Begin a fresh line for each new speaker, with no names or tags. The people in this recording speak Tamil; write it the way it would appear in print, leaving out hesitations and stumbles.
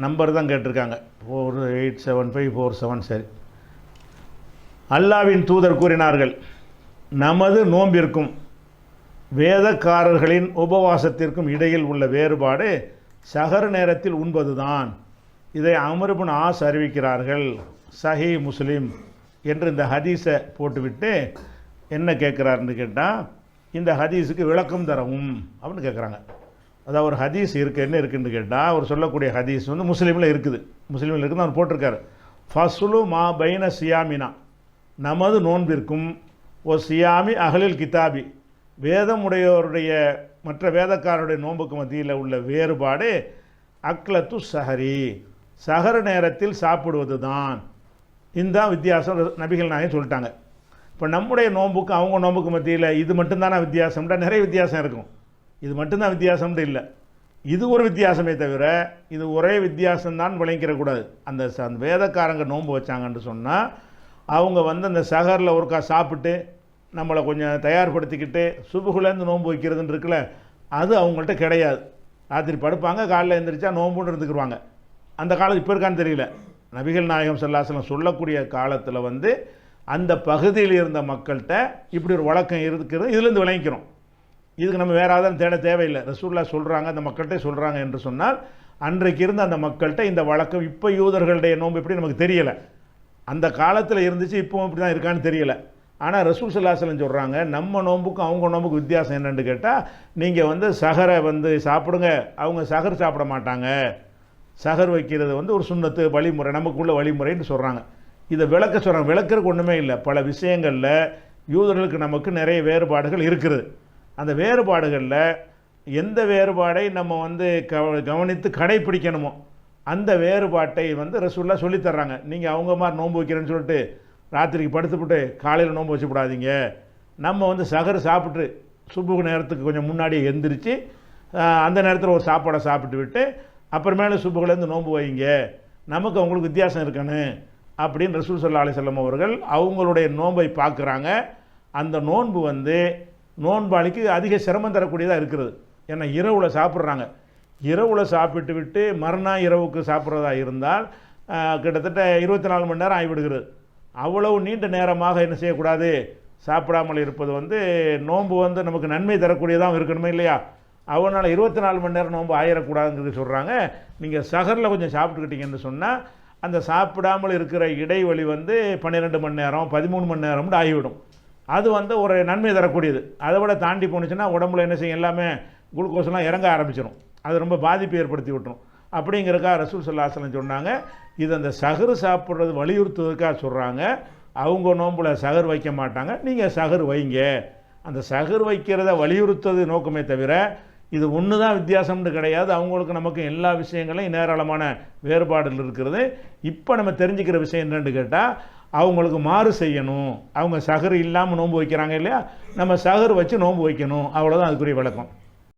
நம்பர் தான் கேட்டிருக்காங்க, 487547. சரி. அல்லாவின் தூதர் கூறினார்கள், நமது நோம்பிற்கும் வேதக்காரர்களின் உபவாசத்திற்கும் இடையில் உள்ள வேறுபாடு சஹர் நேரத்தில் உண்பதுதான். இதை அம்ர் இப்னு ஆஸ் அறிவிக்கிறார்கள், சஹீஹ் முஸ்லிம் என்று இந்த ஹதீஸை போட்டுவிட்டு என்ன கேட்குறாருன்னு கேட்டால், இந்த ஹதீஸுக்கு விளக்கம் தரவும் அப்படின்னு கேட்குறாங்க. அதாவது ஒரு ஹதீஸ் இருக்குது, என்ன இருக்குதுன்னு கேட்டால், அவர் சொல்லக்கூடிய ஹதீஸ் வந்து முஸ்லீமில் இருக்குது, முஸ்லீமில் இருக்குதுன்னு அவர் போட்டிருக்காரு. ஃபஸ்லு மா பைன சியாமினா, நமது நோன்பிற்கும் ஓ சியாமி அகலில் கிதாபி, வேதமுடையோருடைய மற்ற வேதக்காரருடைய நோன்புக்கு மத்தியில் உள்ள வேறுபாடு அக்லத்து சஹரி, சஹர் நேரத்தில் சாப்பிடுவது தான். இந்த வித்தியாசம் நபிகள் நாயகம் சொல்லிட்டாங்க. இப்போ நம்முடைய நோன்புக்கு அவங்க நோன்புக்கு மத்தியில் இது மட்டும்தானே வித்தியாசம்டா? நிறைய வித்தியாசம் இருக்கும். இது மட்டும்தான் வித்தியாசம்னு இல்லை, இது ஒரு வித்தியாசமே தவிர இது ஒரே வித்தியாசம்தான் விளங்கிக்கிறக்கூடாது. அந்த வேதக்காரங்க நோன்பு வச்சாங்கன்னு சொன்னால் அவங்க வந்து அந்த சஹரில் ஒருக்கா சாப்பிட்டு நம்மளை கொஞ்சம் தயார்படுத்திக்கிட்டு சுபுகுலேருந்து நோன்பு வைக்கிறதுன்னு இருக்குல்ல, அது அவங்கள்ட்ட கிடையாது. ராத்திரி படுப்பாங்க, காலையில் எழுந்திரிச்சா நோன்புன்னு இருந்துக்குருவாங்க. அந்த காலம் இப்போ இருக்கான்னு தெரியல. நபிகள் நாயகம் ஸல்லல்லாஹு அலைஹி வஸல்லம் சொல்லக்கூடிய காலத்தில் வந்து அந்த பகுதியில் இருந்த மக்கள்கிட்ட இப்படி ஒரு வழக்கம் இருக்கிறது, இதுலேருந்து விளங்கிக்கிறோம். இதுக்கு நம்ம வேறு ஆதாரம் தேட தேவையில்லை. ரசூலுல்லாஹ் சொல்கிறாங்க, அந்த மக்கள்கிட்ட சொல்கிறாங்க என்று சொன்னால் அன்றைக்கு இருந்த அந்த மக்கள்கிட்ட இந்த வழக்கம், இப்போ யூதர்களுடைய நோன்பு எப்படி நமக்கு தெரியலை, அந்த காலத்தில் இருந்துச்சு, இப்போவும் இப்படி தான் இருக்கான்னு தெரியலை. ஆனால் ரசூல் ஸல்லல்லாஹு அலைஹி வஸல்லம் சொல்கிறாங்க, நம்ம நோன்புக்கும் அவங்க நோன்புக்கு வித்தியாசம் என்னென்னு கேட்டால், நீங்கள் வந்து சஹரை வந்து சாப்பிடுங்க, அவங்க சஹர் சாப்பிட மாட்டாங்க. சஹர் வைக்கிறது வந்து ஒரு சுன்னத்து வழிமுறை, நமக்குள்ள வழிமுறைன்னு சொல்கிறாங்க. இதை விளக்க சொல்கிறாங்க. விளக்கிறதுக்கு ஒன்றுமே இல்லை. பல விஷயங்களில் யூதர்களுக்கு நமக்கு நிறைய வேறுபாடுகள் இருக்குது. அந்த வேறுபாடுகளில் எந்த வேறுபாடை நம்ம வந்து கவனித்து கடைப்பிடிக்கணுமோ அந்த வேறுபாட்டை வந்து ரசூலுல்லாஹ் சொல்லித்தர்றாங்க. நீங்கள் அவங்க மாதிரி நோன்பு வைக்கிறேன்னு சொல்லிட்டு ராத்திரிக்கு படுத்துவிட்டு காலையில் நோன்பு வச்சுக்கூடாதீங்க. நம்ம வந்து சஹர் சாப்பிட்டு சுபுகு நேரத்துக்கு கொஞ்சம் முன்னாடியே எந்திரிச்சு அந்த நேரத்தில் ஒரு சாப்பாடை சாப்பிட்டு விட்டு அப்புறமேல சுபுகுலேருந்து நோன்பு வைங்க, நமக்கு அவங்களுக்கு வித்தியாசம் இருக்கணும் அப்படின்னு ரசூல் ஸல்லல்லாஹு அலைஹி வஸல்லம் அவர்கள் அவங்களுடைய நோன்பை பார்க்குறாங்க. அந்த நோன்பு வந்து நோன்பாளிக்கு அதிக சிரமம் தரக்கூடியதாக இருக்கிறது. ஏன்னா இரவில் சாப்பிட்றாங்க, இரவில் சாப்பிட்டு விட்டு மறுநாள் இரவுக்கு சாப்பிட்றதா இருந்தால் கிட்டத்தட்ட 24 மணி நேரம் ஆகிவிடுகிறது. அவ்வளவு நீண்ட நேரமாக என்ன செய்யக்கூடாது, சாப்பிடாமல் இருப்பது வந்து நோன்பு வந்து நமக்கு நன்மை தரக்கூடியதாக இருக்கணுமே இல்லையா? அவனால் 24 மணி நேரம் நோன்பு ஆயிடக்கூடாதுங்கிறது சொல்கிறாங்க. நீங்கள் சஹரில் கொஞ்சம் சாப்பிட்டுக்கிட்டீங்கன்னு சொன்னால் அந்த சாப்பிடாமல் இருக்கிற இடைவெளி வந்து 12 மணி நேரம் 13 மணி நேரம்னு ஆகிவிடும். அது வந்து ஒரு நன்மை தரக்கூடியது. அதை விட தாண்டி போணுச்சுன்னா உடம்புல என்ன செய்யும், எல்லாமே குளுக்கோஸ்லாம் இறங்க ஆரம்பிச்சிடும், அது ரொம்ப பாதிப்பு ஏற்படுத்தி விட்டுரும். அப்படிங்கிறக்காக ரசூல் ஸல்லல்லாஹு அலைஹி வஸல்லம் சொன்னாங்க. இது அந்த சஹர் சாப்பிட்றது வலியுறுத்துவதற்காக சொல்கிறாங்க. அவங்க நோம்பில் சஹர் வைக்க மாட்டாங்க, நீங்கள் சஹர் வைங்க. அந்த சஹர் வைக்கிறத வலியுறுத்துவது நோக்கமே தவிர இது ஒன்று தான் வித்தியாசம்னு கிடையாது. அவங்களுக்கு நமக்கு எல்லா விஷயங்களையும் ஏராளமான வேறுபாடுகள் இருக்கிறது. இப்போ நம்ம தெரிஞ்சுக்கிற விஷயம் என்னென்னு கேட்டால், அவங்களுக்கு மாறு செய்யணும். அவங்க சஹர் இல்லாமல் நோன்பு வைக்கிறாங்க இல்லையா, நம்ம சஹர் வச்சு நோன்பு வைக்கணும், அவ்வளோதான் அதுக்குரிய விளக்கம்.